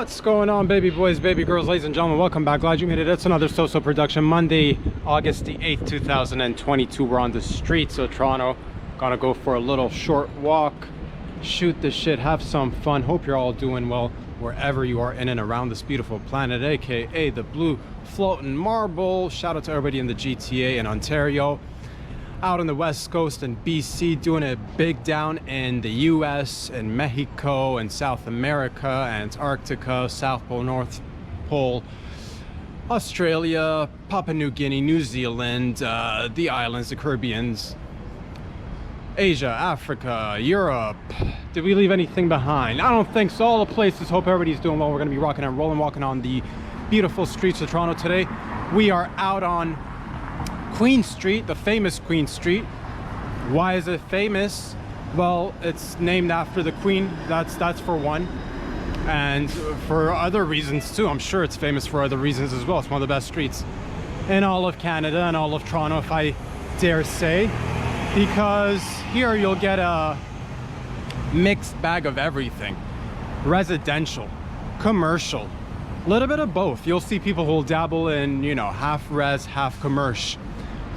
What's going on, baby boys, baby girls, ladies and gentlemen? Welcome back. Glad you made it. It's another So production. Monday, August the 8th, 2022. We're on the streets of Toronto. Gonna go for a little short walk, shoot the shit, have some fun. Hope you're all doing well wherever you are in and around this beautiful planet, aka the blue floating marble. Shout out to everybody in the GTA and Ontario, out on the west coast and BC, doing it big down in the US and Mexico and South America, Antarctica, South Pole, North Pole, Australia, Papua New Guinea, New Zealand, the islands, the Caribbeans, Asia, Africa, Europe. Did we leave anything behind? I don't think so. All the places. Hope everybody's doing well. We're going to be rocking and rolling, walking on the beautiful streets of Toronto today. We are out on Queen Street, the famous Queen Street. Why is it famous? Well, it's named after the Queen. That's for one, and for other reasons too. I'm sure it's famous for other reasons as well. It's one of the best streets in all of Canada and all of Toronto, if I dare say, because here you'll get a mixed bag of everything: residential, commercial, a little bit of both. You'll see people who will dabble in, you know, half res, half commercial.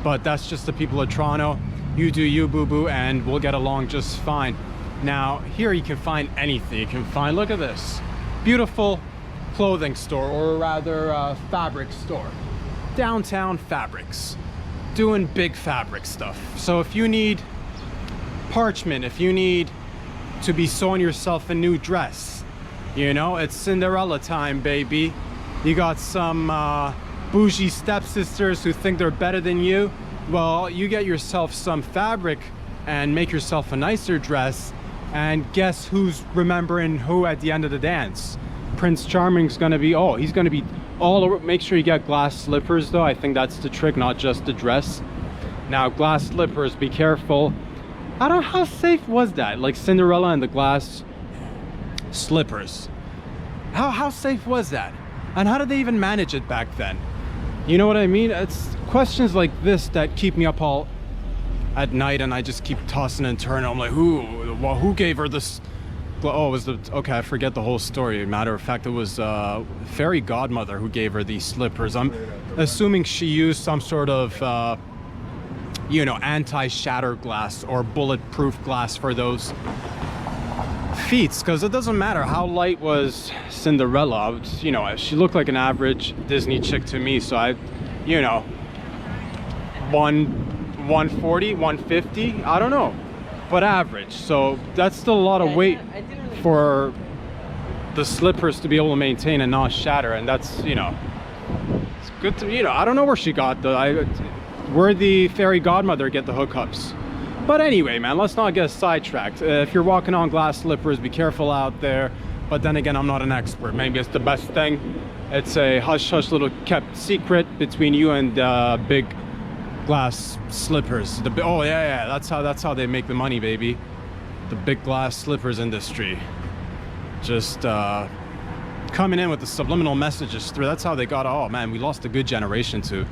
But that's just the people of Toronto. You do you, boo-boo, and we'll get along just fine. Now, here you can find anything. You can find, look at this, beautiful clothing store, or rather fabric store. Downtown Fabrics, doing big fabric stuff. So if you need parchment, if you need to be sewing yourself a new dress, you know, it's Cinderella time, baby. You got some bougie stepsisters who think they're better than you. Well, you get yourself some fabric and make yourself a nicer dress, and guess who's remembering who at the end of the dance? Prince Charming's gonna be, oh, he's gonna be all over. Make sure you get glass slippers though. I think that's the trick, not just the dress. Now, glass slippers, be careful. I don't know, how safe was that? Like Cinderella and the glass slippers. How safe was that? And how did they even manage it back then? You know what I mean? It's questions like this that keep me up all at night, and I just keep tossing and turning. I'm like, who gave her this? Oh, it was the, okay, I forget the whole story. Matter of fact, it was fairy godmother who gave her these slippers. I'm assuming she used some sort of you know, anti-shatter glass or bulletproof glass for those feet, because it doesn't matter how light was Cinderella. You know, she looked like an average Disney chick to me, so I, you know, 140, 150, I don't know, but average. So that's still a lot of weight for the slippers to be able to maintain and not shatter. And that's, you know, it's good to, you know, I don't know where she got the, where the fairy godmother get the hookups. But anyway, man, let's not get sidetracked. If you're walking on glass slippers, be careful out there. But then again, I'm not an expert. Maybe it's the best thing. It's a hush-hush little kept secret between you and big glass slippers. Oh yeah, that's how they make the money, baby. The big glass slippers industry. Just coming in with the subliminal messages through. That's how they got. Oh man, we lost a good generation to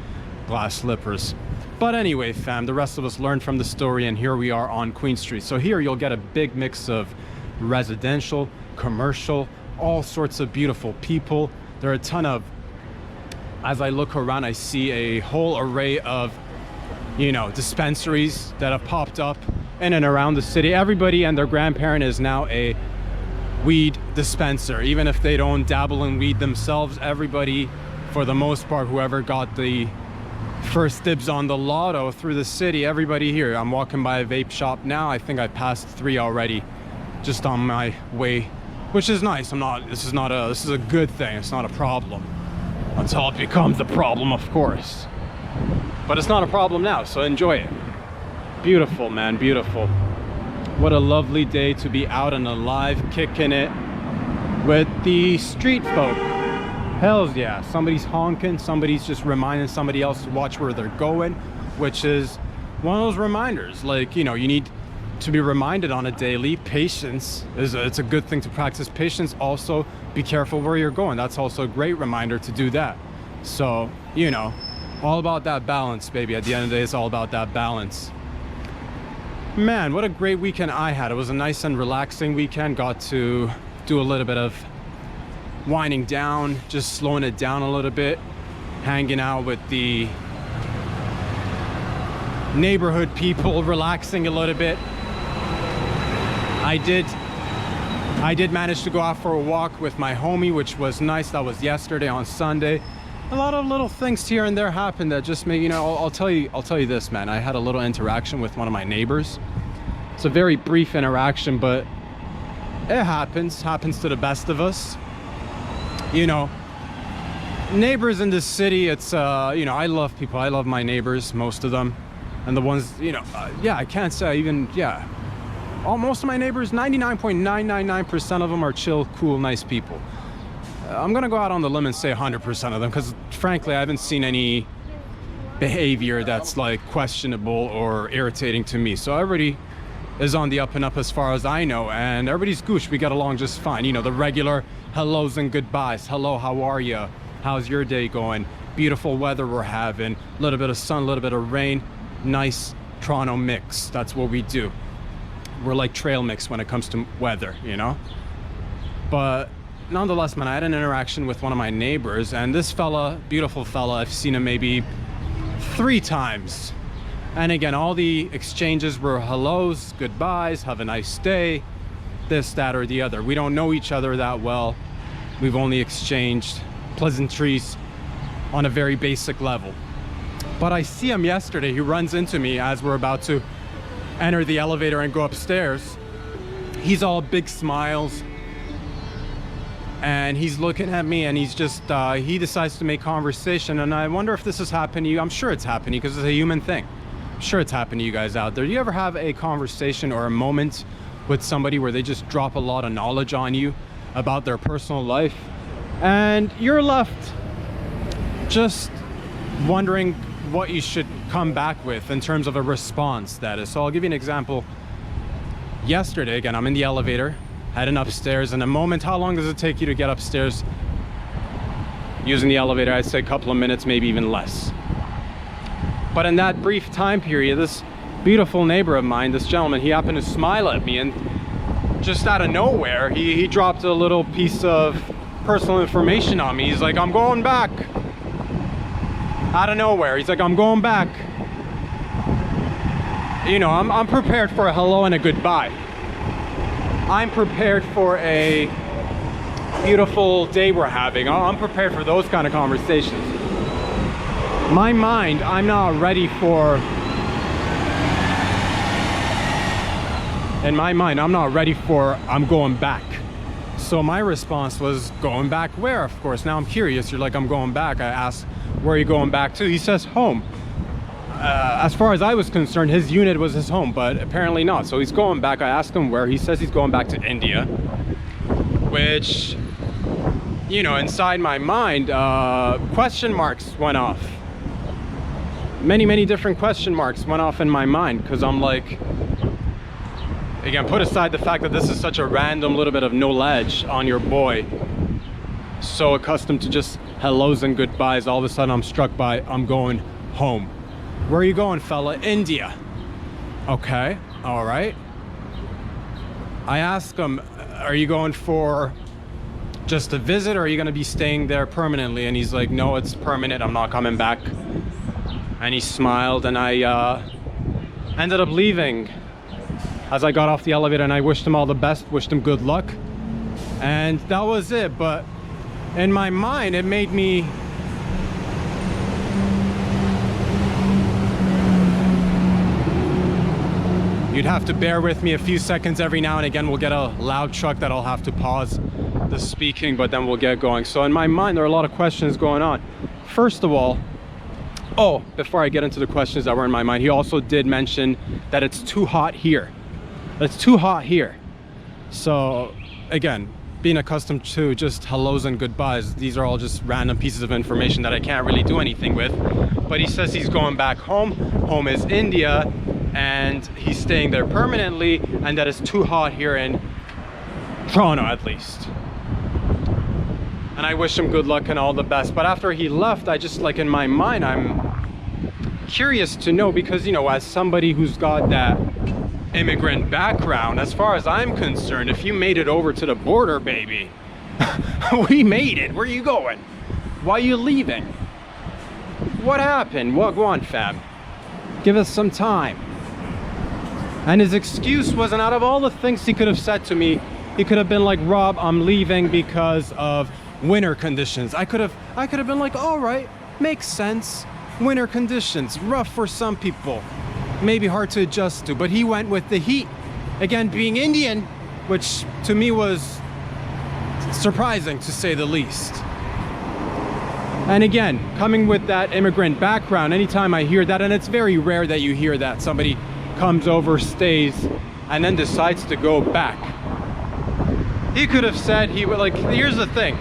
glass slippers. But anyway, fam, the rest of us learned from the story, and here we are on Queen Street. So here you'll get a big mix of residential, commercial, all sorts of beautiful people. There are a ton of, as I look around, I see a whole array of, you know, dispensaries that have popped up in and around the city. Everybody and their grandparent is now a weed dispenser. Even if they don't dabble in weed themselves, everybody, for the most part, whoever got the first dibs on the lotto through the city, everybody here. I'm walking by a vape shop now. I think I passed 3 already just on my way, which is nice. This is a good thing. It's not a problem until it becomes a problem, of course. But it's not a problem now, so enjoy it. Beautiful, man, beautiful. What a lovely day to be out and alive, kicking it with the street folk. Hells yeah, somebody's honking, somebody's just reminding somebody else to watch where they're going, which is one of those reminders. Like, you know, you need to be reminded on a daily. Patience it's a good thing to practice. Patience, also be careful where you're going. That's also a great reminder to do that. So, you know, all about that balance, baby. At the end of the day, it's all about that balance. Man, what a great weekend I had. It was a nice and relaxing weekend. Got to do a little bit of winding down, just slowing it down a little bit, hanging out with the neighborhood people, relaxing a little bit. I did manage to go out for a walk with my homie, which was nice. That was yesterday on Sunday. A lot of little things here and there happened that just made, you know, I'll tell you this, man. I had a little interaction with one of my neighbors. It's a very brief interaction, but it happens to the best of us. You know, neighbors in this city, it's you know, I love people. I love my neighbors, most of them. And the ones, you know, yeah, I can't say even, yeah, most of my neighbors, 99.999% of them are chill, cool, nice people. I'm gonna go out on the limb and say 100% of them, because frankly, I haven't seen any behavior that's like questionable or irritating to me. So everybody is on the up and up as far as I know, and everybody's goosh. We got along just fine. You know, the regular hellos and goodbyes. Hello, how are you? How's your day going? Beautiful weather we're having. A little bit of sun, a little bit of rain. Nice Toronto mix. That's what we do. We're like trail mix when it comes to weather, you know? But nonetheless, man, I had an interaction with one of my neighbors, and this fella, beautiful fella, I've seen him maybe 3 times. And again, all the exchanges were hellos, goodbyes, have a nice day, this, that, or the other. We don't know each other that well. We've only exchanged pleasantries on a very basic level. But I see him yesterday. He runs into me as we're about to enter the elevator and go upstairs. He's all big smiles, and he's looking at me, and he's just he decides to make conversation. And I wonder if this has happened to you. I'm sure it's happening, because it's a human thing. I'm sure it's happened to you guys out there. Do you ever have a conversation or a moment with somebody where they just drop a lot of knowledge on you about their personal life, and you're left just wondering what you should come back with in terms of a response status? So I'll give you an example. Yesterday, again, I'm in the elevator, heading upstairs. In a moment, how long does it take you to get upstairs using the elevator? I'd say a couple of minutes, maybe even less. But in that brief time period, this beautiful neighbor of mine, this gentleman, he happened to smile at me, and just out of nowhere, he dropped a little piece of personal information on me. He's like, I'm going back. Out of nowhere, he's like, I'm going back. You know, I'm prepared for a hello and a goodbye. I'm prepared for a beautiful day we're having. I'm prepared for those kind of conversations. My mind, I'm not ready for, in my mind, I'm not ready for, I'm going back. So my response was, going back where? Of course, now I'm curious. You're like, I'm going back. I asked, where are you going back to? He says, home. As far as I was concerned, his unit was his home, but apparently not. So he's going back. I asked him where. He says he's going back to India, which, you know, inside my mind, question marks went off. Many different question marks went off in my mind, because I'm like, again, put aside the fact that this is such a random little bit of knowledge on your boy, so accustomed to just hellos and goodbyes, all of a sudden I'm struck by, I'm going home. Where are you going, fella? India. Okay, all right. I asked him, are you going for just a visit, or are you going to be staying there permanently? And he's like, no, it's permanent, I'm not coming back. And he smiled, and I ended up leaving as I got off the elevator, and I wished him all the best, wished him good luck, and that was it. But in my mind, it made me you'd have to bear with me a few seconds every now and again. We'll get a loud truck that I'll have to pause the speaking, but then we'll get going. So in my mind, there are a lot of questions going on. First of all, before I get into the questions that were in my mind, he also did mention that it's too hot here. It's too hot here. So again, being accustomed to just hellos and goodbyes, these are all just random pieces of information that I can't really do anything with. But he says he's going back home. Home is India, and he's staying there permanently, and that it's too hot here in Toronto, at least. And I wish him good luck and all the best. But after he left, I just, like, in my mind, I'm curious to know, because, you know, as somebody who's got that immigrant background, as far as I'm concerned, if you made it over to the border, baby, We made it. Where are you going? Why are you leaving? What happened? Well, go on, fam. Give us some time. And his excuse wasn't, out of all the things he could have said to me, he could have been like, Rob, I'm leaving because of winter conditions. I could have been like, all right, makes sense. Winter conditions, rough for some people, maybe hard to adjust to. But he went with the heat. Again, being Indian, which to me was surprising to say the least. And again, coming with that immigrant background, anytime I hear that, and it's very rare that you hear that somebody comes over, stays, and then decides to go back. He could have said, he would, like, here's the thing.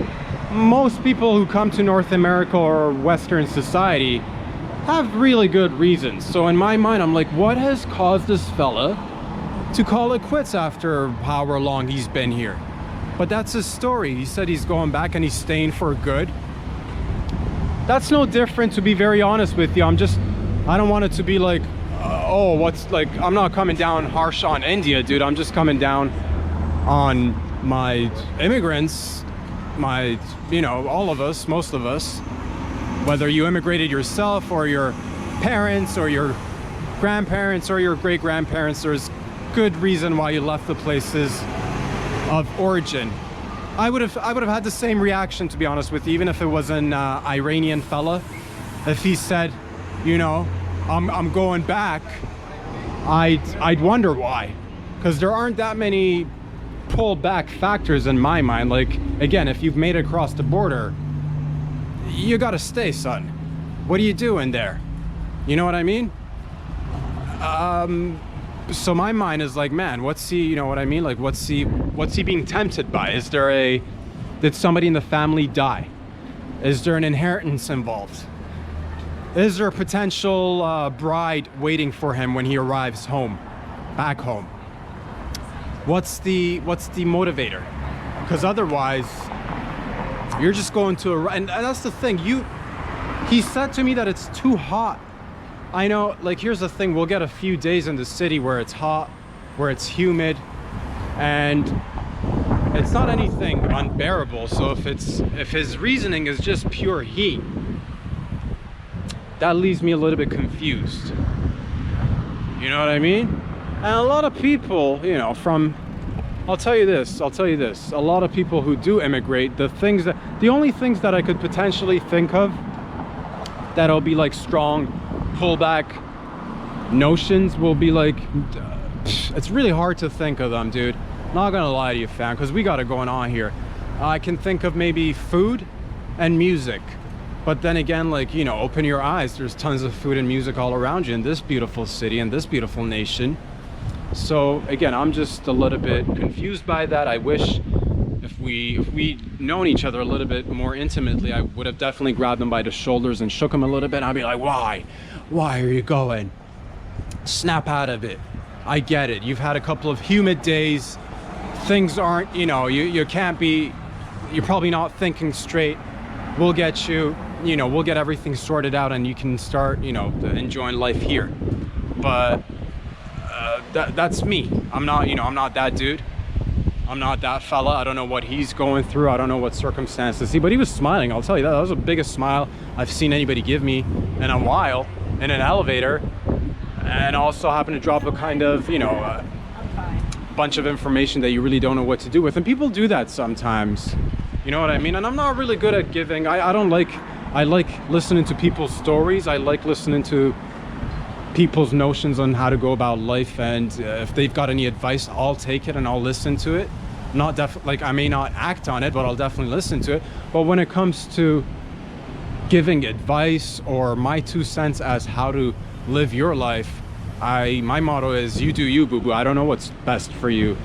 Most people who come to North America or Western society have really good reasons. So in my mind, I'm like, what has caused this fella to call it quits after however long he's been here? But that's his story. He said he's going back and he's staying for good. That's no different, to be very honest with you. I don't want it to be like, oh, what's like, I'm not coming down harsh on India, dude. I'm just coming down on my immigrants, my, you know, all of us, most of us, whether you immigrated yourself or your parents or your grandparents or your great-grandparents, there's good reason why you left the places of origin. I would have had the same reaction, to be honest with you, even if it was an Iranian fella. If he said, you know, I'm going back, I'd wonder why, because there aren't that many pull back factors in my mind. Like, again, if you've made it across the border, you gotta stay, son. What are you doing there? You know what I mean? So my mind is like, man, what's he, you know what I mean? Like, what's he being tempted by? Is there did somebody in the family die? Is there an inheritance involved? Is there a potential bride waiting for him when he arrives home, back home? What's the motivator? Because otherwise, you're just going to and that's the thing. He said to me that it's too hot. I know, like, here's the thing, we'll get a few days in the city where it's hot, where it's humid, and it's not anything unbearable. So if his reasoning is just pure heat, that leaves me a little bit confused. You know what I mean? And a lot of people, you know, I'll tell you this, a lot of people who do immigrate, the only things that I could potentially think of that'll be like strong pullback notions will be like, it's really hard to think of them, dude. Not gonna lie to you, fam, because we got it going on here. I can think of maybe food and music, but then again, like, you know, open your eyes, there's tons of food and music all around you in this beautiful city and this beautiful nation. So again, I'm just a little bit confused by that. I wish if we'd known each other a little bit more intimately, I would have definitely grabbed him by the shoulders and shook him a little bit. I'd be like, why are you going? Snap out of it. I get it. You've had a couple of humid days. Things aren't, you know, you can't be, you're probably not thinking straight. We'll get you, you know, we'll get everything sorted out and you can start, you know, enjoying life here. But that's me. I'm not, you know, I'm not that dude. I'm not that fella. I don't know what he's going through. I don't know what circumstances but he was smiling. I'll tell you that was the biggest smile I've seen anybody give me in a while in an elevator, and also happened to drop a kind of, you know, bunch of information that you really don't know what to do with. And people do that sometimes, you know what I mean? And I'm not really good at giving. I like listening to people's stories. I like listening to people's notions on how to go about life, and if they've got any advice, I'll take it and I'll listen to it. Not like I may not act on it, but I'll definitely listen to it. But when it comes to giving advice or my 2 cents as how to live your life, my motto is you do you, boo-boo. I don't know what's best for you.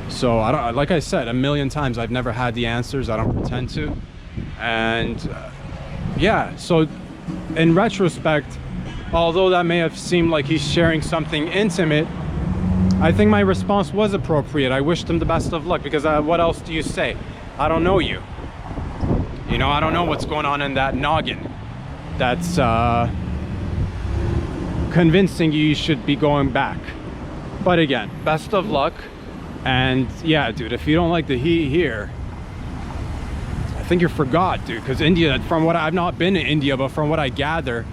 So I don't, like I said a million times, I've never had the answers. I don't pretend to. And yeah, so in retrospect, although that may have seemed like he's sharing something intimate, I think my response was appropriate. I wished him the best of luck, because what else do you say? I don't know you. You know, I don't know what's going on in that noggin that's convincing you should be going back. But again, best of luck. And yeah, dude, if you don't like the heat here, I think you forgot, dude, because India, from what I've not been to India, but from what I gather,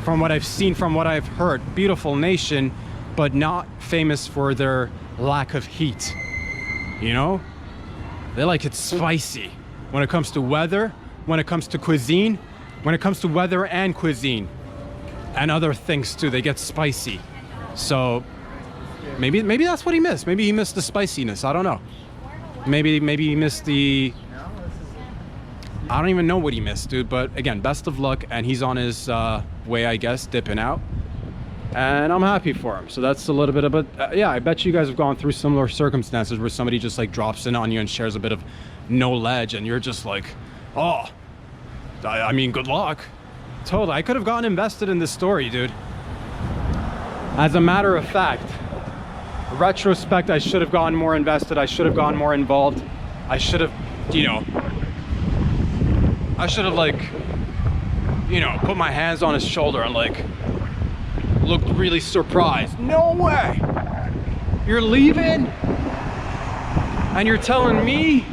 from what I've seen, from what I've heard, beautiful nation, but not famous for their lack of heat. You know? They like it spicy when it comes to weather, when it comes to cuisine, when it comes to weather and cuisine and other things too. They get spicy. So maybe that's what he missed. Maybe he missed the spiciness. I don't know. Maybe he missed the, I don't even know what he missed, dude. But again, best of luck, and he's on his way, I guess, dipping out, and I'm happy for him. So that's a little bit of it. Yeah, I bet you guys have gone through similar circumstances where somebody just like drops in on you and shares a bit of knowledge, and you're just like, oh, I mean, good luck. Totally. I could have gotten invested in this story, dude. As a matter of fact, retrospect, I should have gotten more invested. I should have gotten more involved. I should have, you know, I should have, like, you know, put my hands on his shoulder and like looked really surprised. No way! You're leaving? And you're telling me?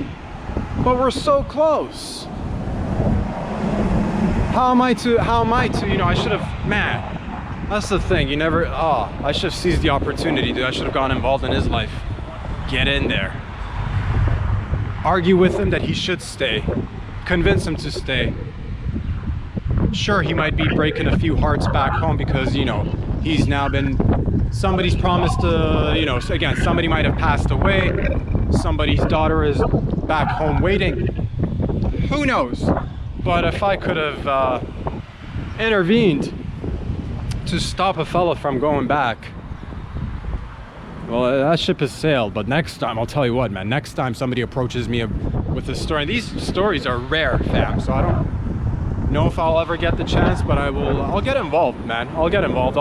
But we're so close. How am I to, you know, I should have, man, that's the thing. You never, I should have seized the opportunity, dude. I should have gotten involved in his life. Get in there. Argue with him that he should stay. Convince him to stay. Sure, he might be breaking a few hearts back home because, you know, he's now been, somebody's promised to, you know, again, somebody might have passed away. Somebody's daughter is back home waiting. Who knows? But if I could have intervened to stop a fella from going back, well, that ship has sailed. But next time, I'll tell you what, man, next time somebody approaches me with a story, these stories are rare, fam, so I don't know if I'll ever get the chance, but I'll get involved, man. I'll get involved.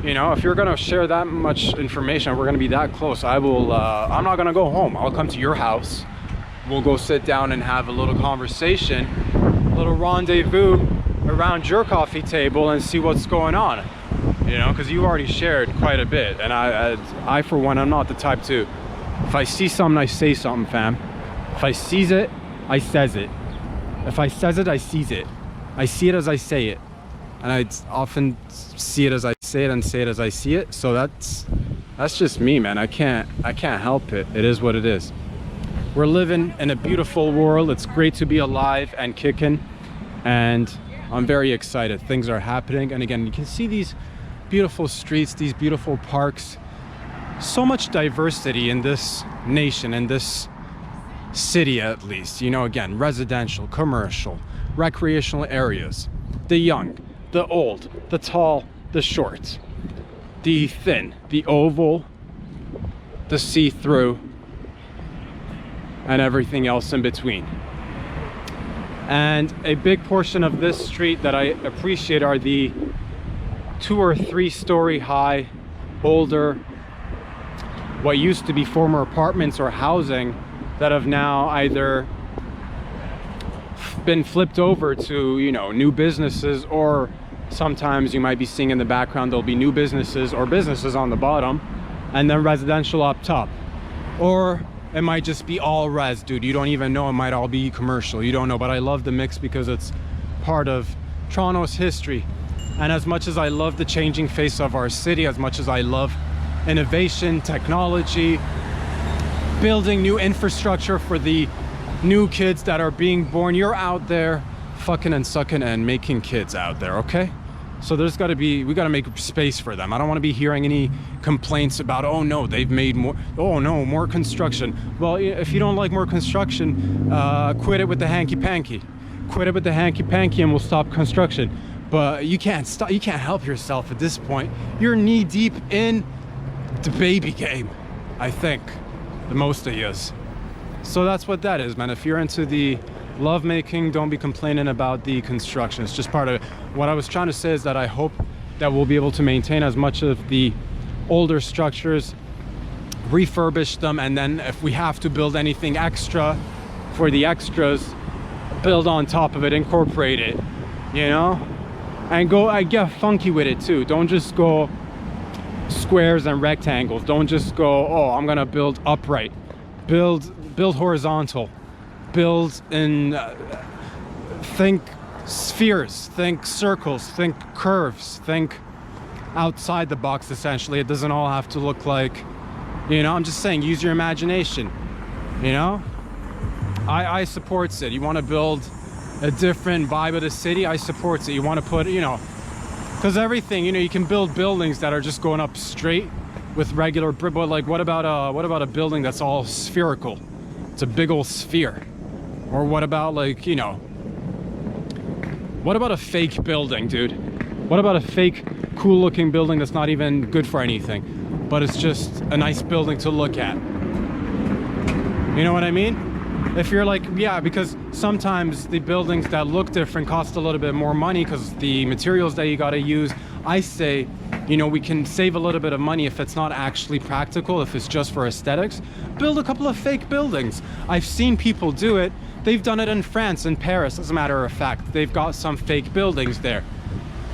You know, if you're gonna share that much information, we're gonna be that close, I'm not gonna go home. I'll come to your house. We'll go sit down and have a little conversation, a little rendezvous around your coffee table and see what's going on. You know, because you already shared quite a bit, and I for one, I'm not the type to, if I see something, I say something, fam. If I sees it, I says it. If I says it, I sees it. I see it as I say it, and I often see it as I say it and say it as I see it. So that's just me, man. I can't help it. It is what it is. We're living in a beautiful world. It's great to be alive and kicking, and I'm very excited. Things are happening, and again, you can see these beautiful streets, these beautiful parks. So much diversity in this nation, in this city at least. You know, again, residential, commercial, recreational areas. The young, the old, the tall, the short, the thin, the oval, the see-through, and everything else in between. And a big portion of this street that I appreciate are the 2 or 3 story high, older, what used to be former apartments or housing that have now either been flipped over to, you know, new businesses, or sometimes you might be seeing in the background there'll be new businesses or businesses on the bottom and then residential up top. Or it might just be all res, dude. You don't even know. It might all be commercial. You don't know. But I love the mix because it's part of Toronto's history. And as much as I love the changing face of our city, as much as I love innovation, technology, building new infrastructure for the new kids that are being born, you're out there fucking and sucking and making kids out there, okay? So there's got to be, we got to make space for them. I don't want to be hearing any complaints about, oh no, they've made more, oh no, more construction. Well, if you don't like more construction, quit it with the hanky-panky. Quit it with the hanky-panky and we'll stop construction. But you can't stop, you can't help yourself at this point. You're knee deep in the baby game, I think, the most of yous. So that's what that is, man. If you're into the lovemaking, don't be complaining about the construction. It's just part of it. What I was trying to say is that I hope that we'll be able to maintain as much of the older structures, refurbish them, and then if we have to build anything extra for the extras, build on top of it, incorporate it, you know? And I get funky with it too. Don't just go squares and rectangles. Don't just go, oh, I'm gonna build upright. Build horizontal. build in think spheres, think circles, think curves, think outside the box. Essentially, it doesn't all have to look like, you know, I'm just saying, use your imagination. You know, I supports it. You want to build a different vibe of the city, I supports it. You want to put, you know, because everything, you know, you can build buildings that are just going up straight with regular brick, but like what about a building that's all spherical? It's a big old sphere. Or what about, like, you know, what about a fake building, dude? What about a fake cool looking building that's not even good for anything, but it's just a nice building to look at? You know what I mean? If you're like, yeah, because sometimes the buildings that look different cost a little bit more money because the materials that you got to use. I say, you know, we can save a little bit of money if it's not actually practical, if it's just for aesthetics. Build a couple of fake buildings. I've seen people do it. They've done it in France, in Paris, as a matter of fact. They've got some fake buildings there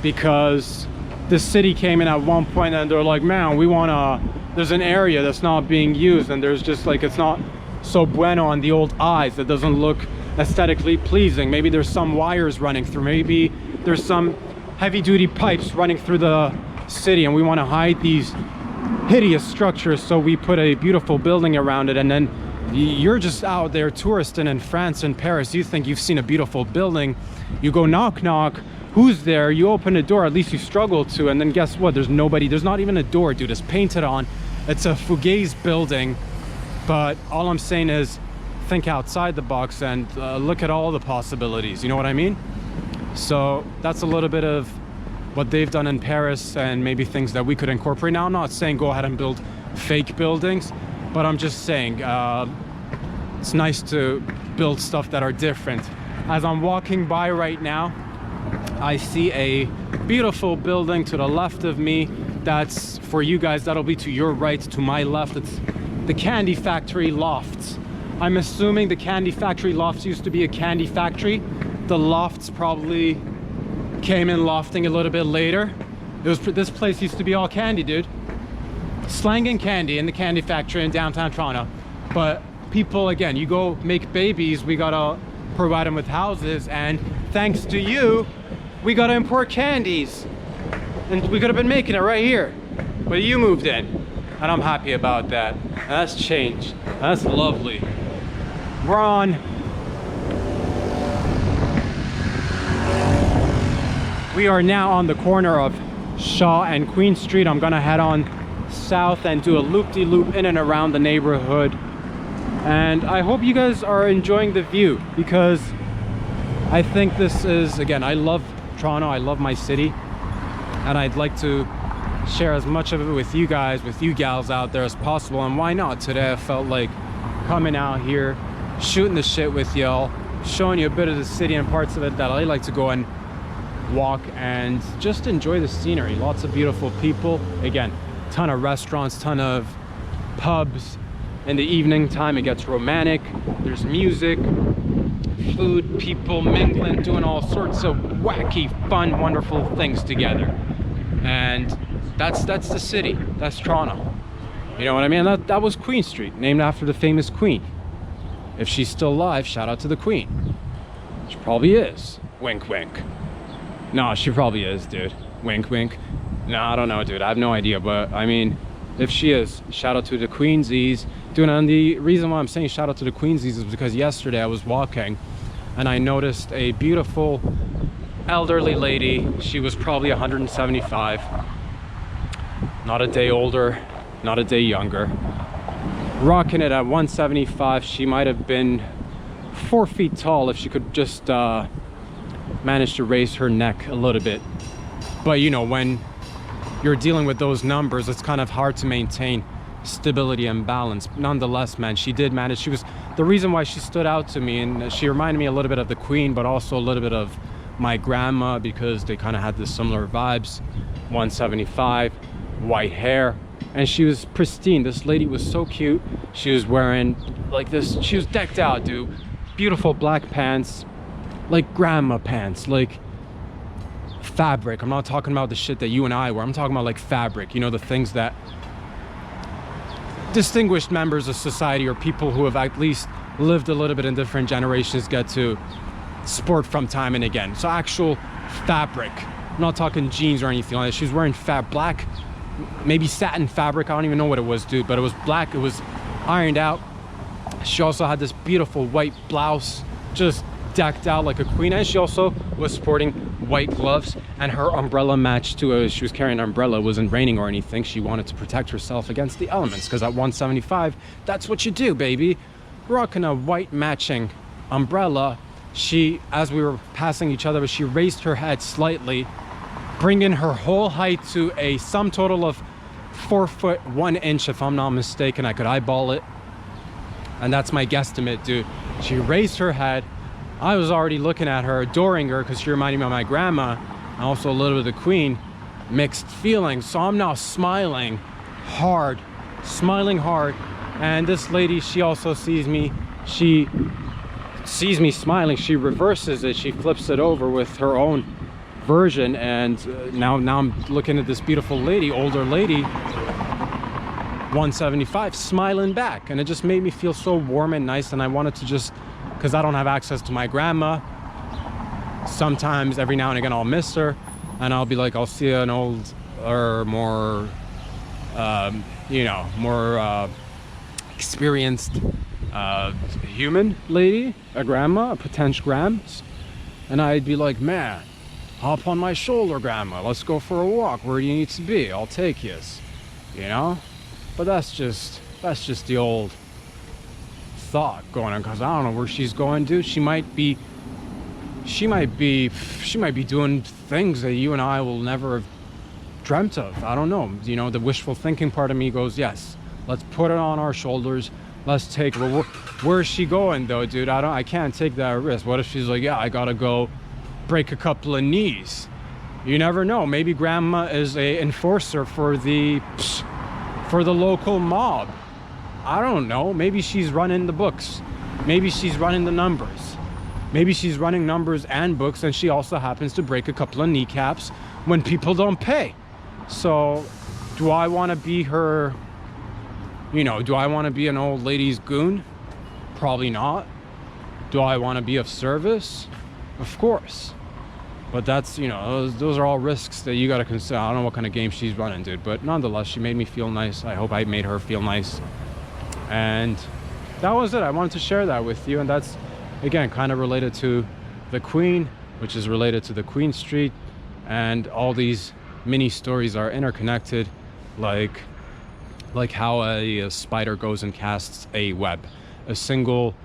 because the city came in at one point and they're like, man, we want to, there's an area that's not being used and there's just like, it's not so bueno on the old eyes. It doesn't look aesthetically pleasing. Maybe there's some wires running through. Maybe there's some heavy-duty pipes running through the city and we want to hide these hideous structures, so we put a beautiful building around it. And then you're just out there touristing in France and Paris. You think you've seen a beautiful building. You go knock knock. Who's there? You open the door. At least you struggle to. And then guess what? There's nobody. There's not even a door, dude. It's painted on. It's a fugazi building. But all I'm saying is think outside the box and look at all the possibilities. You know what I mean? So that's a little bit of what they've done in Paris and maybe things that we could incorporate. Now, I'm not saying go ahead and build fake buildings, but I'm just saying it's nice to build stuff that are different. As I'm walking by right now, I see a beautiful building to the left of me. That's for you guys, that'll be to your right. To my left, it's the Candy Factory Lofts. I'm assuming the Candy Factory Lofts used to be a candy factory. The Lofts probably came in lofting a little bit later. This place used to be all candy, dude. Slanging candy in the candy factory in downtown Toronto. But people, again, you go make babies, we gotta provide them with houses, and thanks to you, we gotta import candies. And we could have been making it right here, but you moved in, and I'm happy about that. And that's changed. That's lovely. We're on. We are now on the corner of Shaw and Queen Street. I'm gonna head on south and do a loop-de-loop in and around the neighborhood. And I hope you guys are enjoying the view, because I think this is, again, I love Toronto, I love my city, and I'd like to share as much of it with you guys, with you gals out there as possible. And why not? Today I felt like coming out here, shooting the shit with y'all, showing you a bit of the city and parts of it that I like to go and walk and just enjoy the scenery. Lots of beautiful people. Again, ton of restaurants, ton of pubs. In the evening time it gets romantic. There's music, food, people mingling, doing all sorts of wacky, fun, wonderful things together. And that's the city. That's Toronto. You know what I mean? That was Queen Street, named after the famous queen. If she's still alive, shout out to the queen. She probably is. Wink wink. No, she probably is, dude. Wink wink. No, I don't know, dude. I have no idea, but I mean, if she is, shout out to the Queensies. Dude, and the reason why I'm saying shout out to the Queensies is because yesterday I was walking and I noticed a beautiful elderly lady. She was probably 175. Not a day older, not a day younger. Rocking it at 175. She might have been 4 feet tall if she could just manage to raise her neck a little bit. But you know, when you're dealing with those numbers, it's kind of hard to maintain stability and balance. Nonetheless, man, she did manage. She was the reason why she stood out to me, and she reminded me a little bit of the queen, but also a little bit of my grandma, because they kind of had this similar vibes. 175, white hair, and she was pristine. This lady was so cute. She was wearing like this, she was decked out, dude. Beautiful black pants, like grandma pants, like fabric. I'm not talking about the shit that you and I wear. I'm talking about like fabric, you know, the things that distinguished members of society or people who have at least lived a little bit in different generations get to sport from time and again. So actual fabric. I'm not talking jeans or anything like that. She was wearing black, maybe satin fabric. I don't even know what it was, dude, but it was black. It was ironed out. She also had this beautiful white blouse, just decked out like a queen, and she also was sporting white gloves, and her umbrella matched to she was carrying an umbrella. It wasn't raining or anything. She wanted to protect herself against the elements, because at 175, that's what you do, baby. Rocking a white matching umbrella. She, as we were passing each other, she raised her head slightly, bringing her whole height to a sum total of 4 foot 1 inch, if I'm not mistaken. I could eyeball it, and that's my guesstimate, dude. She raised her head. I was already looking at her, adoring her, because she reminded me of my grandma, and also a little bit of the queen. Mixed feelings. So I'm now smiling hard, and this lady, she also sees me. She sees me smiling. She reverses it. She flips it over with her own version, and now I'm looking at this beautiful lady, older lady, 175, smiling back, and it just made me feel so warm and nice. And I wanted to just, because I don't have access to my grandma, sometimes every now and again I'll miss her, and I'll be like, I'll see an old or more more experienced human lady, a grandma, a potential grams, and I'd be like, man, hop on my shoulder, grandma, let's go for a walk. Where do you need to be? I'll take you, you know. But that's just the old thought going on, because I don't know where she's going, dude. She might be doing things that you and I will never have dreamt of. I don't know. You know, the wishful thinking part of me goes, yes, let's put it on our shoulders. Let's take, well, where's she going though, dude? I can't take that risk. What if she's like, yeah, I gotta go break a couple of knees? You never know. Maybe grandma is a enforcer for the local mob. I don't know. Maybe she's running the books. Maybe she's running the numbers. Maybe she's running numbers and books, and she also happens to break a couple of kneecaps when people don't pay. So do I want to be her, you know, do I want to be an old lady's goon? Probably not. Do I want to be of service? Of course. But that's, you know, those are all risks that you got to consider. I don't know what kind of game she's running, dude, but nonetheless, she made me feel nice. I hope I made her feel nice. And that was it. I wanted to share that with you. And that's, again, kind of related to the Queen, which is related to the Queen Street. And all these mini stories are interconnected, like how a spider goes and casts a web. A single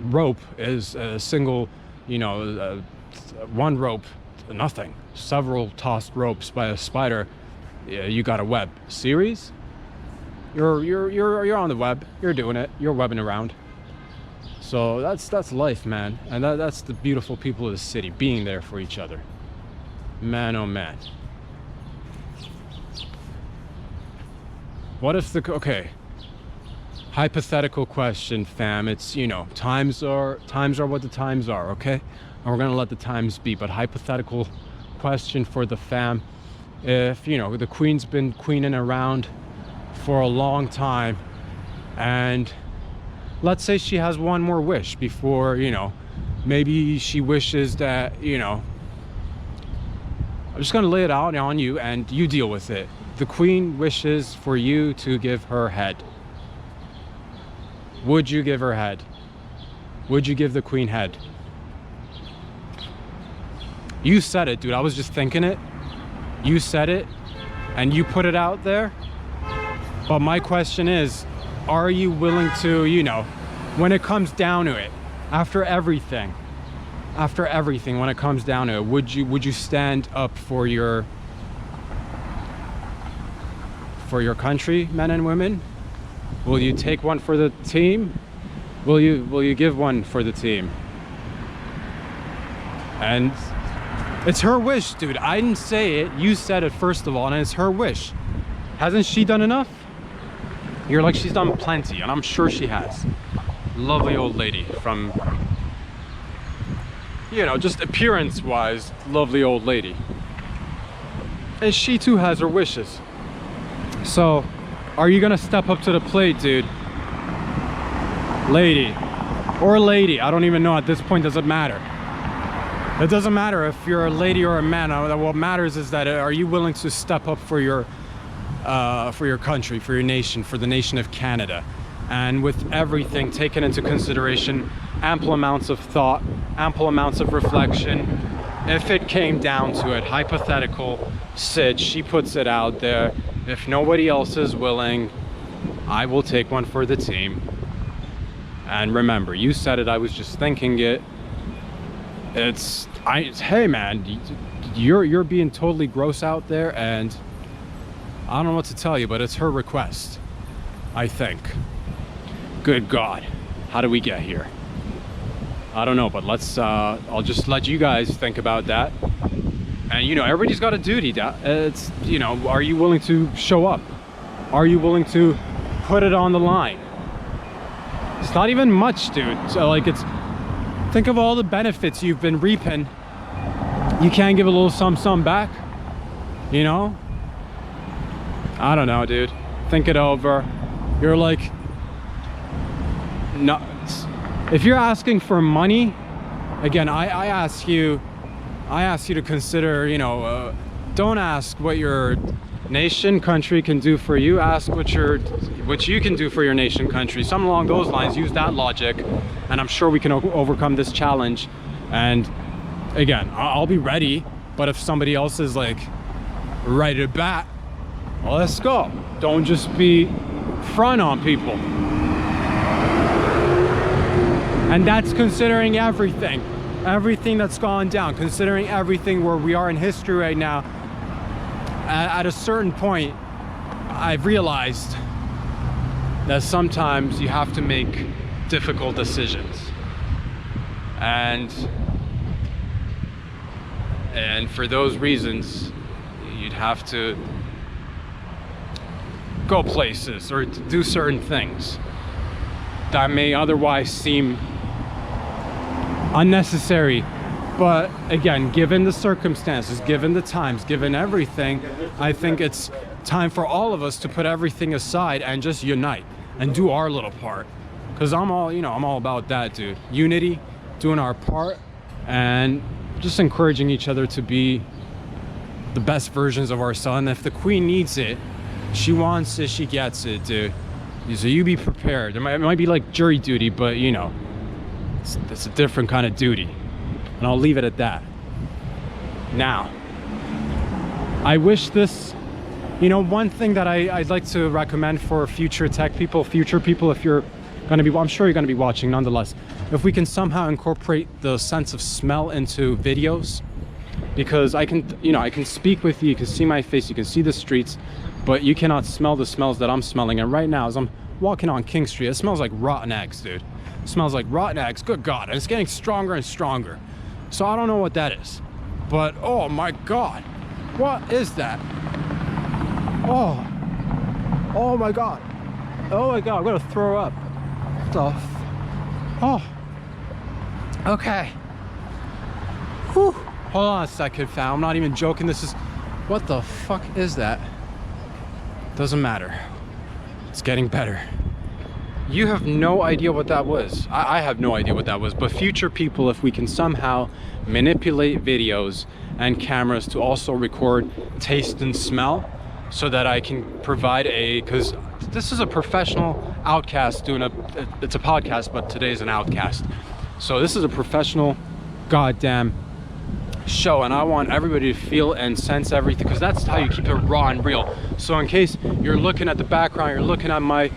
rope is a single, you know, one rope, nothing. Several tossed ropes by a spider, yeah, you got a web. Series? You're on the web. You're doing it. You're webbing around. So that's life, man. And that's the beautiful people of the city, being there for each other. Man, oh man. What if okay, hypothetical question, fam. It's, you know, times are what the times are, okay? And we're gonna let the times be. But hypothetical question for the fam: if, you know, the Queen's been queening around for a long time, and let's say she has one more wish before, you know, maybe she wishes that, you know, I'm just gonna lay it out on you and you deal with it. The Queen wishes for you to give her head. Would you give her head? Would you give the Queen head? You said it, dude. I was just thinking it. You said it and you put it out there. But my question is, are you willing to, you know, when it comes down to it, after everything, when it comes down to it, would you stand up for your country, men and women? Will you take one for the team? Will you give one for the team? And it's her wish, dude. I didn't say it. You said it first of all, and it's her wish. Hasn't she done enough? You're like, she's done plenty, and I'm sure she has. Lovely old lady from, you know, just appearance-wise, lovely old lady. And she too has her wishes. So, are you gonna step up to the plate, dude? lady, or lady, I don't even know at this point, does it matter? It doesn't matter if you're a lady or a man. What matters is that are you willing to step up for your country, for your nation, for the nation of Canada. And with everything taken into consideration, ample amounts of thought, ample amounts of reflection, if it came down to it, hypothetical, Sid, she puts it out there, if nobody else is willing, I will take one for the team. And remember, you said it, I was just thinking it. Hey man, you're being totally gross out there, and I don't know what to tell you, but it's her request, I think. Good God, how do we get here? I don't know, but I'll just let you guys think about that. And you know, everybody's got a duty. It's, you know, are you willing to show up? Are you willing to put it on the line? It's not even much, dude. So like, think of all the benefits you've been reaping. You can't give a little some back, you know? I don't know, dude. Think it over. You're like, no, if you're asking for money, again, I ask you to consider, you know, don't ask what your nation, country can do for you. Ask what you can do for your nation, country. Something along those lines. Use that logic, and I'm sure we can overcome this challenge. And again, I'll be ready, but if somebody else is like ready to bat, well, let's go. Don't just be front on people. And that's considering everything that's gone down, considering everything where we are in history right now. At a certain point, I've realized that sometimes you have to make difficult decisions. And for those reasons, you'd have to go places or do certain things that may otherwise seem unnecessary. But again, given the circumstances, given the times, given everything, I think it's time for all of us to put everything aside and just unite and do our little part. Because I'm all about that, dude. Unity, doing our part, and just encouraging each other to be the best versions of ourselves. And if the queen needs it, she wants it, she gets it, dude. So you be prepared. It might be like jury duty, but you know, it's a different kind of duty. And I'll leave it at that. Now, I wish this, you know, one thing that I'd like to recommend for future tech people, if you're gonna be, I'm sure you're gonna be watching nonetheless, if we can somehow incorporate the sense of smell into videos, because I can speak with you, you can see my face, you can see the streets, but you cannot smell the smells that I'm smelling. And right now, as I'm walking on King Street, it smells like rotten eggs, dude. It smells like rotten eggs, good God, and it's getting stronger and stronger. So I don't know what that is, but oh my God, what is that? Oh my God, I'm gonna throw up. Oh, okay. Whew. Hold on a second, fam. I'm not even joking. What the fuck is that? Doesn't matter. It's getting better. You have no idea what that was. I have no idea what that was. But future people, if we can somehow manipulate videos and cameras to also record taste and smell, so that I can provide because this is a professional outcast doing it's a podcast, but today's an outcast. So this is a professional goddamn show, and I want everybody to feel and sense everything, because that's how you keep it raw and real. So in case you're looking at the background, you're looking at my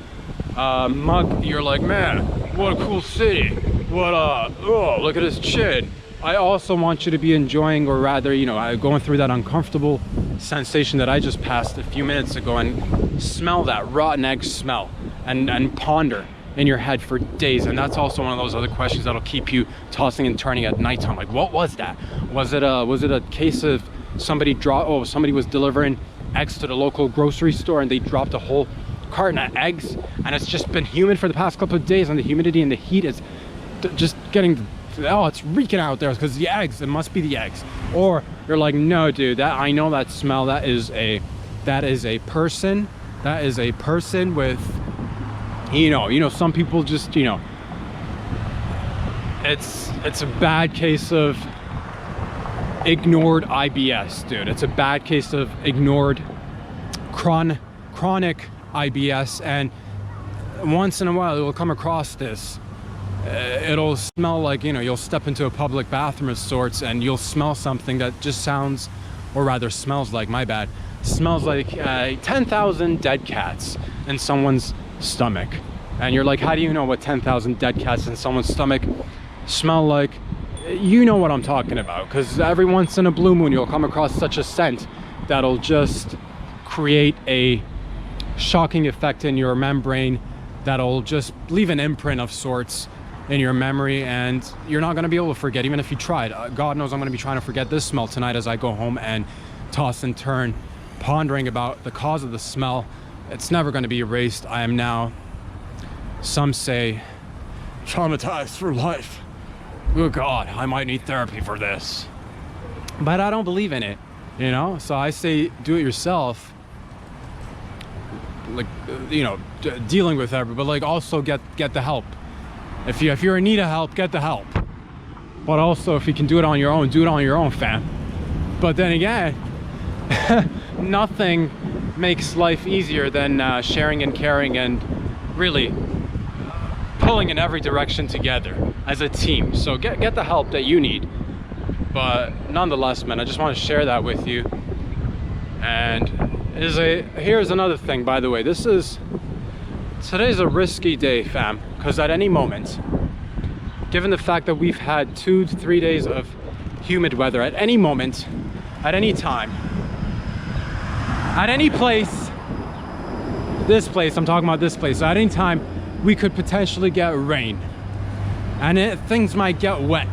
mug, you're like, man, what a cool city, oh, look at his chin. I also want you to be enjoying, or rather, you know, going through that uncomfortable sensation that I just passed a few minutes ago, and smell that rotten egg smell and ponder in your head for days. And that's also one of those other questions that'll keep you tossing and turning at nighttime. Like, what was that? Was it a case of somebody was delivering eggs to the local grocery store and they dropped a whole carton of eggs, and it's just been humid for the past couple of days, and the humidity and the heat is just getting, oh, it's reeking out there because the eggs, it must be the eggs. Or you're like, no dude, I know that smell, that is a person with, you know, some people just, you know, It's a bad case of ignored IBS, dude. It's a bad case of ignored chronic IBS, and once in a while you'll come across this. It'll smell like, you know, you'll step into a public bathroom of sorts and you'll smell something that just sounds, or rather smells like, my bad, smells like 10,000 dead cats in someone's stomach. And you're like, how do you know what 10,000 dead cats in someone's stomach smell like? You know what I'm talking about, because every once in a blue moon you'll come across such a scent that'll just create a shocking effect in your membrane that'll just leave an imprint of sorts in your memory, and you're not going to be able to forget, even if you tried. God knows I'm going to be trying to forget this smell tonight as I go home and toss and turn, pondering about the cause of the smell. It's never going to be erased. I am now, some say, traumatized for life. Oh God, I might need therapy for this. But I don't believe in it, you know? So I say do it yourself. Like, you know, dealing with everything, but like also get the help. If you're in need of help, get the help. But also, if you can do it on your own, do it on your own, fam. But then again, nothing makes life easier than sharing and caring and really pulling in every direction together as a team. So get the help that you need. But nonetheless, man, I just want to share that with you. And here's another thing, by the way. Today's a risky day, fam, because at any moment, given the fact that we've had 2 to 3 days of humid weather, at any moment, at any time, at any place, this place, I'm talking about this place, so at any time, we could potentially get rain, and things might get wet.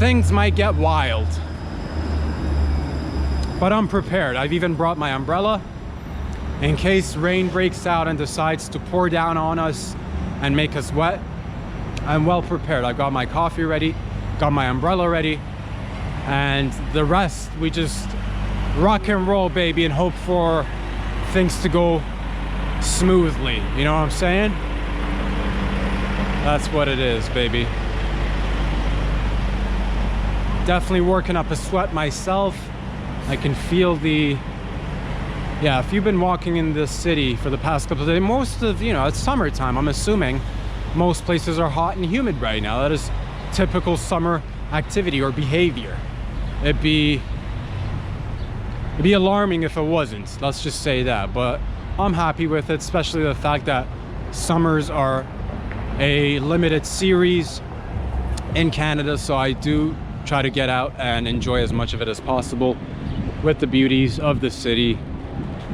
Things might get wild. But I'm prepared. I've even brought my umbrella in case rain breaks out and decides to pour down on us and make us wet. I'm well prepared. I've got my coffee ready, got my umbrella ready, and the rest, we just rock and roll, baby, and hope for things to go smoothly. You know what I'm saying? That's what it is, baby. Definitely working up a sweat myself. I can feel if you've been walking in this city for the past couple of days, most of, you know, it's summertime. I'm assuming most places are hot and humid right now. That is typical summer activity or behavior. It'd be alarming if it wasn't. Let's just say that. But I'm happy with it, especially the fact that summers are a limited series in Canada. So I do try to get out and enjoy as much of it as possible with the beauties of the city,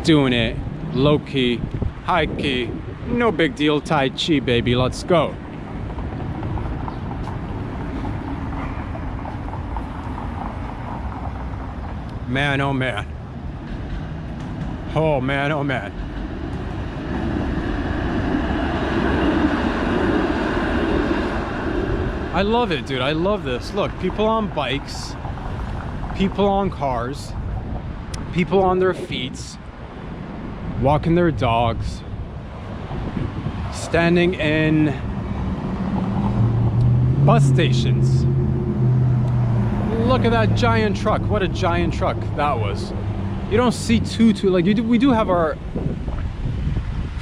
doing it low-key, high-key, no big deal, Tai Chi, baby, let's go. Man, oh man. Oh man, oh man. I love it, dude. I love this. Look, people on bikes, people on cars, people on their feet, walking their dogs, standing in bus stations. Look at that giant truck. What a giant truck that was. You don't see too like we do have our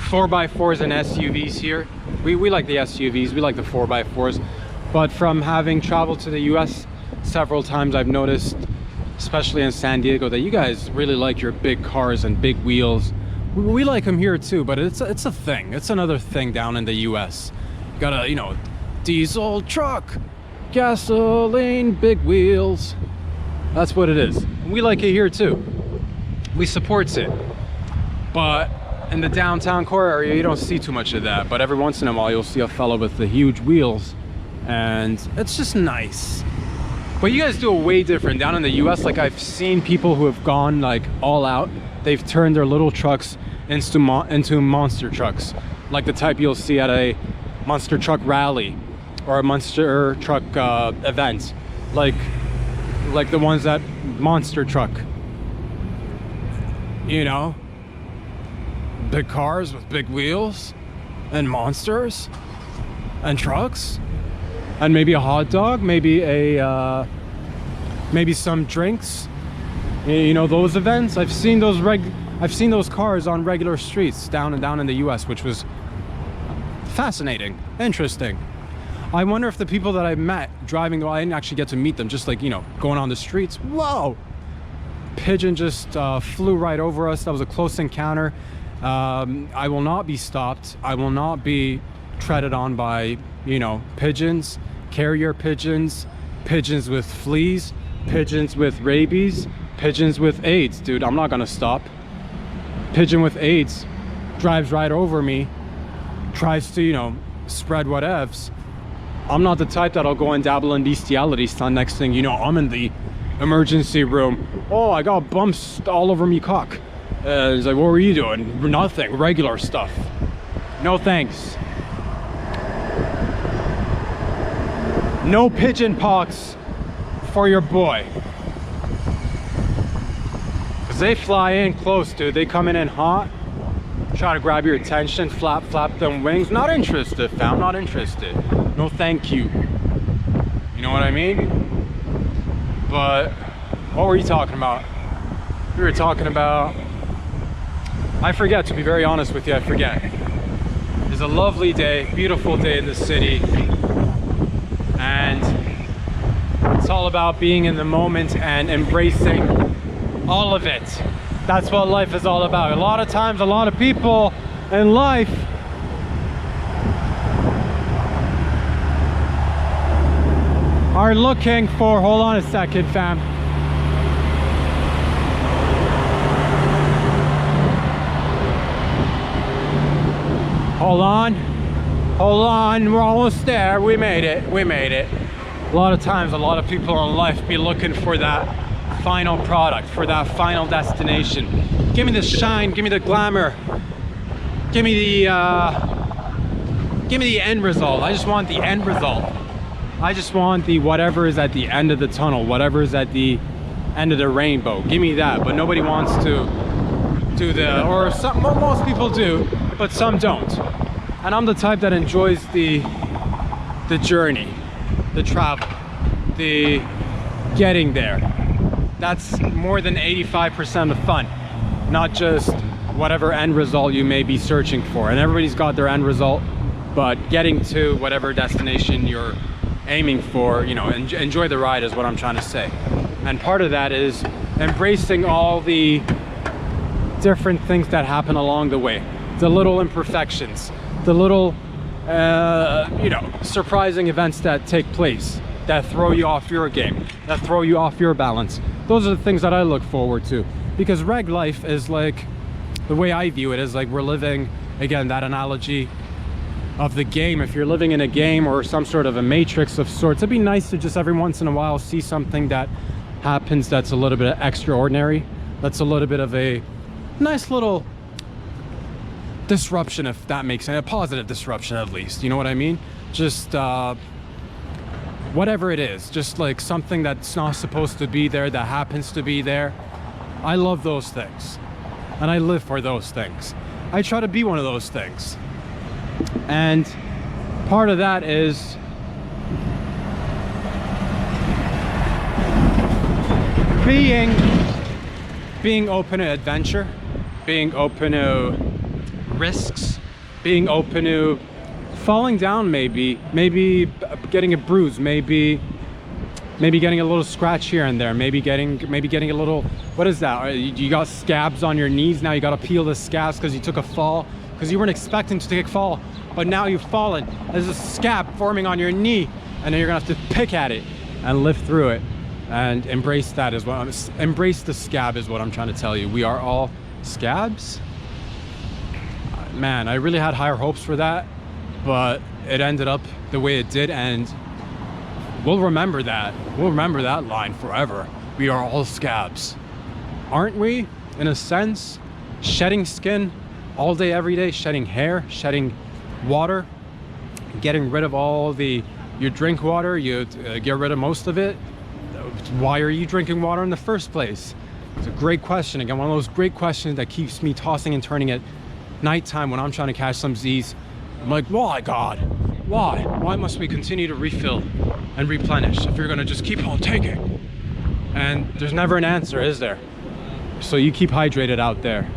4x4s and SUVs here. We like the SUVs, we like the 4x4s. But from having traveled to the US several times, I've noticed, especially in San Diego, that you guys really like your big cars and big wheels. We like them here too, but it's a thing. It's another thing down in the US. You got a, you know, diesel truck, gasoline, big wheels. That's what it is. And we like it here too. We supports it. But in the downtown core area, you don't see too much of that. But every once in a while, you'll see a fellow with the huge wheels. And it's just nice. But you guys do it way different down in the US. Like, I've seen people who have gone like all out. They've turned their little trucks into monster trucks, like the type you'll see at a monster truck rally or a monster truck event, like the ones that Monster Truck, you know, big cars with big wheels and monsters. and trucks, and maybe a hot dog, maybe a maybe some drinks. You know, those events. I've seen those cars on regular streets down in the US, which was fascinating, interesting. I wonder if the people that I met driving, well, I didn't actually get to meet them, just like, you know, going on the streets. Whoa! Pigeon just flew right over us. That was a close encounter. I will not be stopped. I will not be treaded on by, you know, pigeons, carrier pigeons, pigeons with fleas, pigeons with rabies, pigeons with AIDS. Dude, I'm not gonna stop. Pigeon with AIDS drives right over me, tries to, you know, spread whatevs. I'm not the type that'll go and dabble in bestiality, son. Next thing you know, I'm in the emergency room. Oh, I got bumps all over me cock. He's like, what were you doing? Nothing, regular stuff. No thanks. No pigeon pox for your boy. Cause they fly in close, dude. They come in hot, try to grab your attention, flap them wings. Not interested, fam, not interested. No thank you. You know what I mean? But what were you talking about? We were talking about, I forget, to be very honest with you, I forget. It's a lovely day, beautiful day in the city, and it's all about being in the moment and embracing all of it. That's what life is all about. A lot of times, a lot of people in life are looking for, hold on a second, fam. Hold on, we're almost there. We made it. A lot of times, a lot of people in life be looking for that final product, for that final destination. Give me the shine, give me the glamour, give me the end result. I just want the end result. I just want the whatever is at the end of the tunnel, whatever is at the end of the rainbow. Give me that. But nobody wants to do the, or some, most people do, but some don't. And I'm the type that enjoys the journey, the travel, the getting there. That's more than 85% of fun, not just whatever end result you may be searching for. And everybody's got their end result, but getting to whatever destination you're aiming for, you know, enjoy the ride is what I'm trying to say. And part of that is embracing all the different things that happen along the way, the little imperfections, the little you know, surprising events that take place, that throw you off your game, that throw you off your balance. Those are the things that I look forward to, because reg life is like, the way I view it is like we're living, again, that analogy of the game. If you're living in a game or some sort of a matrix of sorts, it'd be nice to just every once in a while see something that happens that's a little bit extraordinary, that's a little bit of a nice little disruption, if that makes sense, a positive disruption at least, you know what I mean? Just whatever it is, just like something that's not supposed to be there that happens to be there. I love those things and I live for those things. I try to be one of those things, and part of that is being open to adventure, being open to risks, being open to falling down, maybe getting a bruise, maybe getting a little scratch here and there, maybe getting a little, what is that, you got scabs on your knees, now you got to peel the scabs because you took a fall, because you weren't expecting to take a fall, but now you've fallen, there's a scab forming on your knee, and then you're gonna have to pick at it and live through it and embrace that as well. Embrace the scab is what I'm trying to tell you. We are all scabs. Man, I really had higher hopes for that, but it ended up the way it did, and we'll remember that. We'll remember that line forever. We are all scabs. Aren't we, in a sense? Shedding skin all day, every day, shedding hair, shedding water, getting rid of all your drink water, you get rid of most of it. Why are you drinking water in the first place? It's a great question. Again, one of those great questions that keeps me tossing and turning at nighttime when I'm trying to catch some Z's. I'm like, why, God? Why? Why must we continue to refill and replenish if you're gonna just keep on taking? And there's never an answer, is there? So you keep hydrated out there.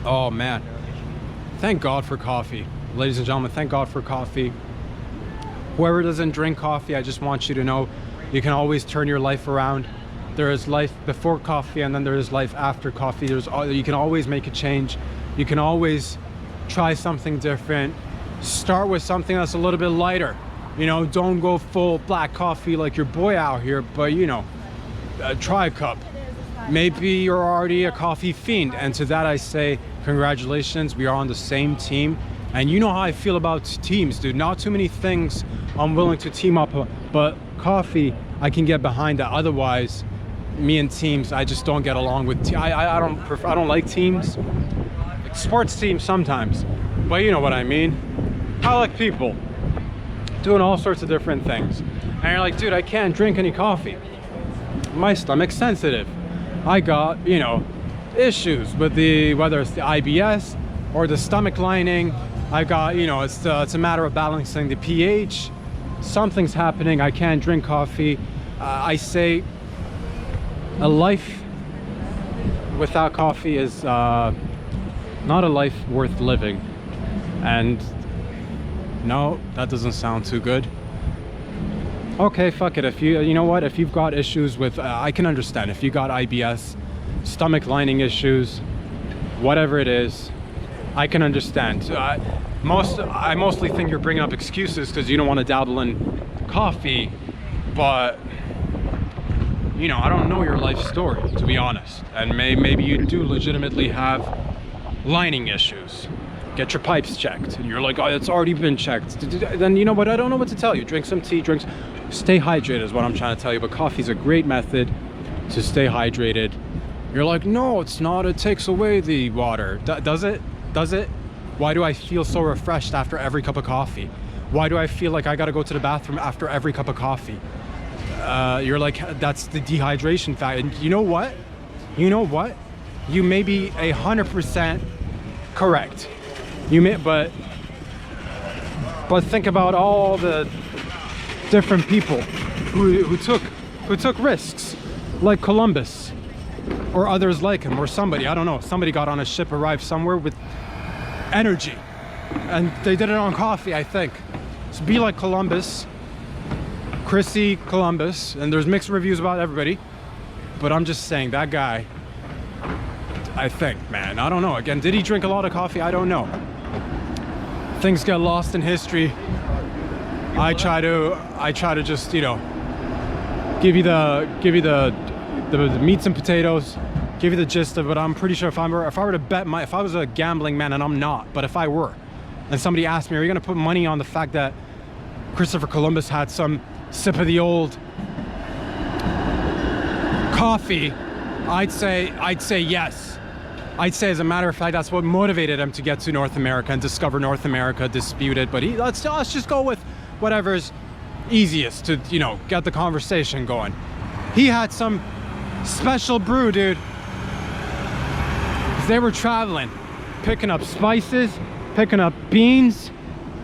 Oh man, thank God for coffee. Ladies and gentlemen, thank God for coffee. Whoever doesn't drink coffee, I just want you to know you can always turn your life around. There is life before coffee, and then there is life after coffee. You can always make a change. You can always try something different. Start with something that's a little bit lighter. You know, don't go full black coffee like your boy out here, but you know, try a cup. Maybe you're already a coffee fiend, and to that I say congratulations, we are on the same team. And you know how I feel about teams, dude. Not too many things I'm willing to team up, but coffee I can get behind that. Otherwise, me and teams, I just don't get along with. I don't like teams. Like sports teams sometimes, but you know what I mean. I like people doing all sorts of different things, and you're like, dude, I can't drink any coffee. My stomach's sensitive. I got, you know, issues with whether it's the IBS or the stomach lining. I got, you know, it's a matter of balancing the pH. Something's happening. I can't drink coffee. I say a life without coffee is not a life worth living. And no, that doesn't sound too good. Okay, fuck it. If you know what, if you've got issues with, I can understand. If you got IBS, stomach lining issues, whatever it is, I can understand. I mostly think you're bringing up excuses because you don't want to dabble in coffee, but you know, I don't know your life story, to be honest. And maybe you do legitimately have lining issues. Get your pipes checked. And you're like, oh, it's already been checked. Then you know what? I don't know what to tell you. Drink some tea, stay hydrated is what I'm trying to tell you. But coffee's a great method to stay hydrated. You're like, no, it's not. It takes away the water. Does it? Does it? Why do I feel so refreshed after every cup of coffee? Why do I feel like I got to go to the bathroom after every cup of coffee? You're like, that's the dehydration factor. And you know what? You know what? You may be 100% correct. You may, but think about all the different people who took risks, like Columbus, or others like him, or somebody, I don't know, somebody got on a ship, arrived somewhere with energy, and they did it on coffee, I think. So be like Columbus, Chrissy Columbus, and there's mixed reviews about everybody, but I'm just saying, that guy, I think, man, I don't know. Again, did he drink a lot of coffee? I don't know. Things get lost in history. I try to just, you know, give you the meats and potatoes, give you the gist of it. I'm pretty sure if I were to bet if I was a gambling man, and I'm not, but if I were, and somebody asked me, are you gonna put money on the fact that Christopher Columbus had some sip of the old coffee, I'd say yes. I'd say, as a matter of fact, that's what motivated him to get to North America and discover North America, dispute it. But let's just go with whatever's easiest to, you know, get the conversation going. He had some special brew, dude. They were traveling, picking up spices, picking up beans,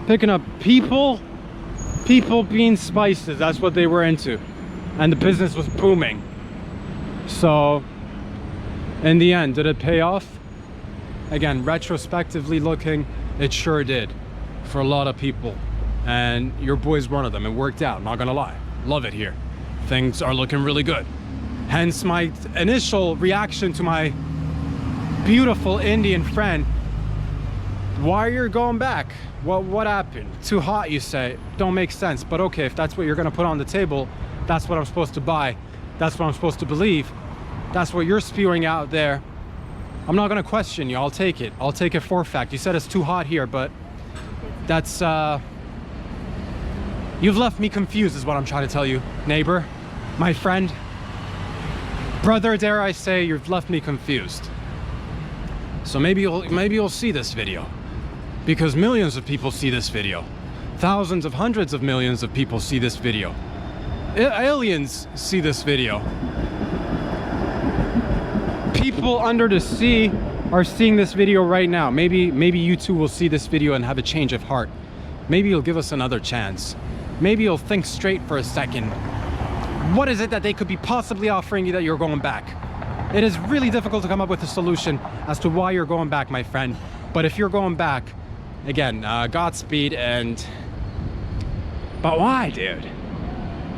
picking up people, beans, spices. That's what they were into. And the business was booming. So in the end, did it pay off? Again, retrospectively looking, it sure did for a lot of people. And your boy's one of them. It worked out, not gonna lie. Love it here. Things are looking really good. Hence my initial reaction to my beautiful Indian friend. Why are you going back? What happened? Too hot, you say. Don't make sense. But okay, if that's what you're gonna put on the table, that's what I'm supposed to buy. That's what I'm supposed to believe. That's what you're spewing out there. I'm not gonna question you. I'll take it. I'll take it for fact. You said it's too hot here, but that's you've left me confused is what I'm trying to tell you, neighbor, my friend, brother, dare I say. You've left me confused. So maybe you'll see this video, because millions of people see this video. Thousands of hundreds of millions of people see this video. Aliens see this video. people under the sea are seeing this video right now. Maybe you too will see this video and have a change of heart. Maybe you'll give us another chance. Maybe you'll think straight for a second. What is it that they could be possibly offering you that you're going back? It is really difficult to come up with a solution as to why you're going back, my friend. But if you're going back, again, Godspeed. But why, dude?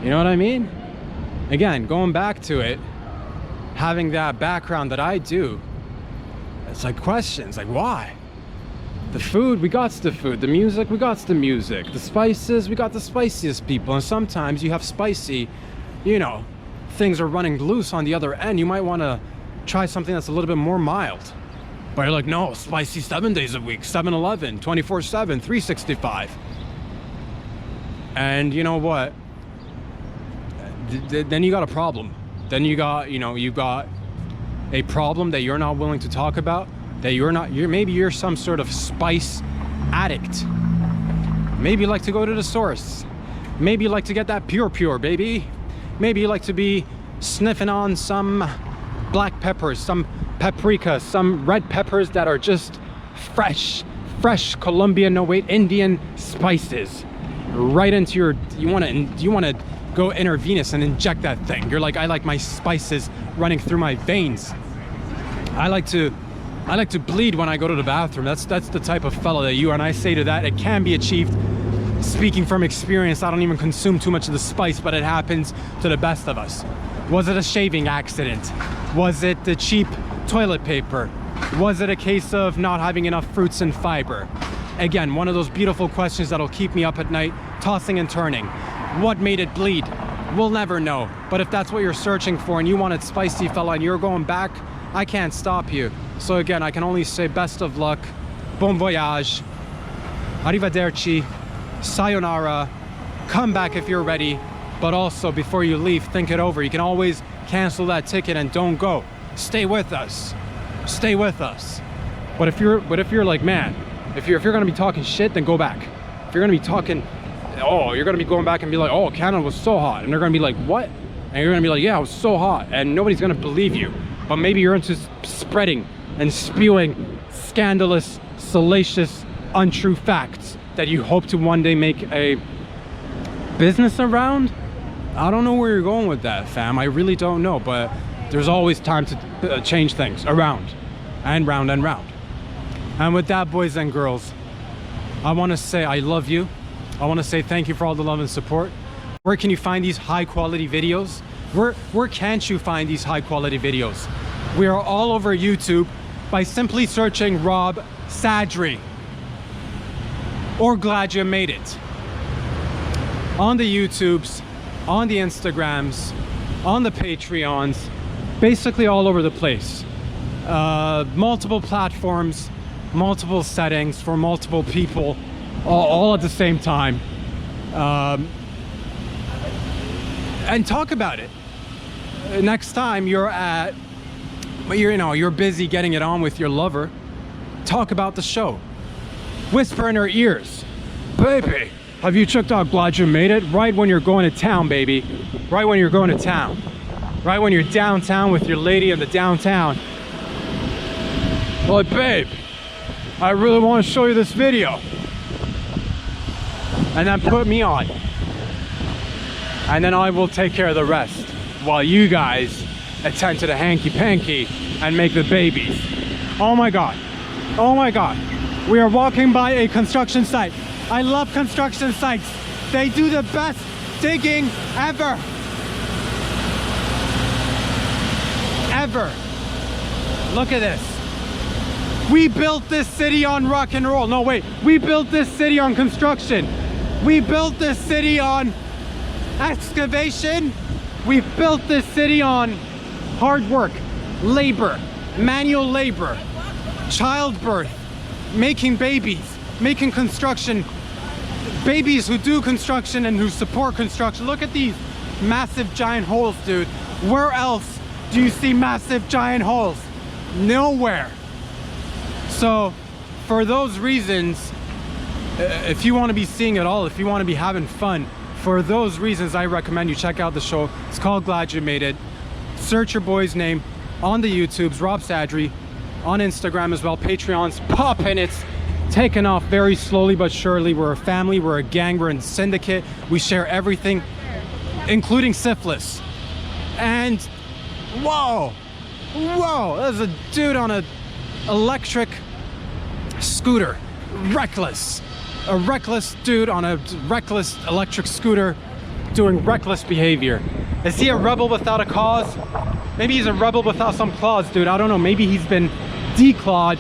You know what I mean? Again, going back to it, having that background that I do, it's like questions, like why? The food, we got the food. The music, we got the music. The spices, we got the spiciest people. And sometimes you have spicy, you know, things are running loose on the other end. You might want to try something that's a little bit more mild. But you're like, no, spicy 7 days a week, 7-Eleven, 24/7, 365. And you know what? Then you got a problem. Then you got, you know, you got a problem that you're not willing to talk about. That maybe you're some sort of spice addict. Maybe you like to go to the source. Maybe you like to get that pure, baby. Maybe you like to be sniffing on some black peppers, some paprika, some red peppers that are just fresh Colombian, no wait, Indian spices right into your, you want to go intravenous and inject that thing. You're like, I like my spices running through my veins. I like to bleed when I go to the bathroom. That's the type of fella that you are. And I say to that, it can be achieved. Speaking from experience, I don't even consume too much of the spice, but it happens to the best of us. Was it a shaving accident? Was it the cheap toilet paper? Was it a case of not having enough fruits and fiber? Again, one of those beautiful questions that'll keep me up at night, tossing and turning. What made it bleed? We'll never know. But if that's what you're searching for and you want it spicy, fella, and you're going back, I can't stop you. So again, I can only say best of luck, bon voyage, arrivederci, sayonara, come back if you're ready. But also, before you leave, think it over. You can always cancel that ticket and don't go. Stay with us. Stay with us. But if you're like, man, if you're gonna be talking shit, then go back. If you're gonna be talking, oh, you're gonna be going back and be like, oh, Canada was so hot, and they're gonna be like, what? And you're gonna be like, yeah, it was so hot, and nobody's gonna believe you. But maybe you're into spreading and spewing scandalous, salacious, untrue facts that you hope to one day make a business around. I don't know where you're going with that, fam. I really don't know, but there's always time to change things around and round and round. And with that, boys and girls, I want to say I love you. I want to say thank you for all the love and support. Where can you find these high quality videos? Where can't you find these high quality videos? We are all over YouTube by simply searching Rob Sadri or Glad You Made It. On the YouTubes, on the Instagrams, on the Patreons, basically all over the place. Multiple platforms, multiple settings for multiple people, all at the same time. And talk about it. Next time you're busy getting it on with your lover, talk about the show. Whisper in her ears, baby, have you checked out Glad You Made It? Right when you're going to town, baby. Right when you're going to town. Right when you're downtown with your lady in the downtown. Like, babe, I really want to show you this video. And then put me on. And then I will take care of the rest while you guys attend to the hanky-panky and make the babies. Oh my God. Oh my God. We are walking by a construction site. I love construction sites. They do the best digging ever. Ever. Look at this. We built this city on rock and roll. No, wait. We built this city on construction. We built this city on excavation. We built this city on hard work, labor, manual labor, childbirth, making babies, making construction, babies who do construction and who support construction. Look at these massive giant holes, dude. Where else do you see massive giant holes? Nowhere. So for those reasons, if you want to be seeing it all, if you want to be having fun, for those reasons I recommend you check out the show. It's called Glad You Made It. Search your boy's name, on the YouTubes, Rob Sadri, on Instagram as well. Patreon's popping. It's taken off very slowly but surely. We're a family, we're a gang, we're in a syndicate. We share everything, including syphilis. And whoa, there's a dude on a electric scooter, reckless. A reckless dude on a reckless electric scooter doing reckless behavior. Is he a rebel without a cause? Maybe he's a rebel without some claws, dude. I don't know. Maybe he's been declawed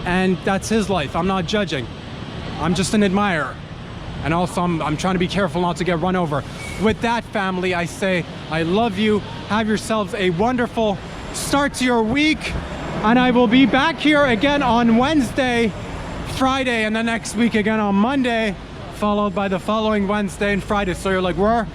and that's his life. I'm not judging. I'm just an admirer. And also I'm trying to be careful not to get run over. With that, family, I say I love you. Have yourselves a wonderful start to your week. And I will be back here again on Wednesday, Friday, and the next week again on Monday, followed by the following Wednesday and Friday. So you're like, where?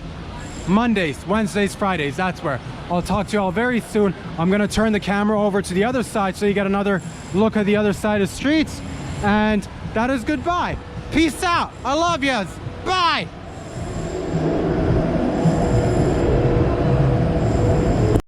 Mondays, Wednesdays, Fridays, that's where. I'll talk to you all very soon. I'm gonna turn the camera over to the other side so you get another look at the other side of the streets. And that is goodbye. Peace out. I love yous. Bye.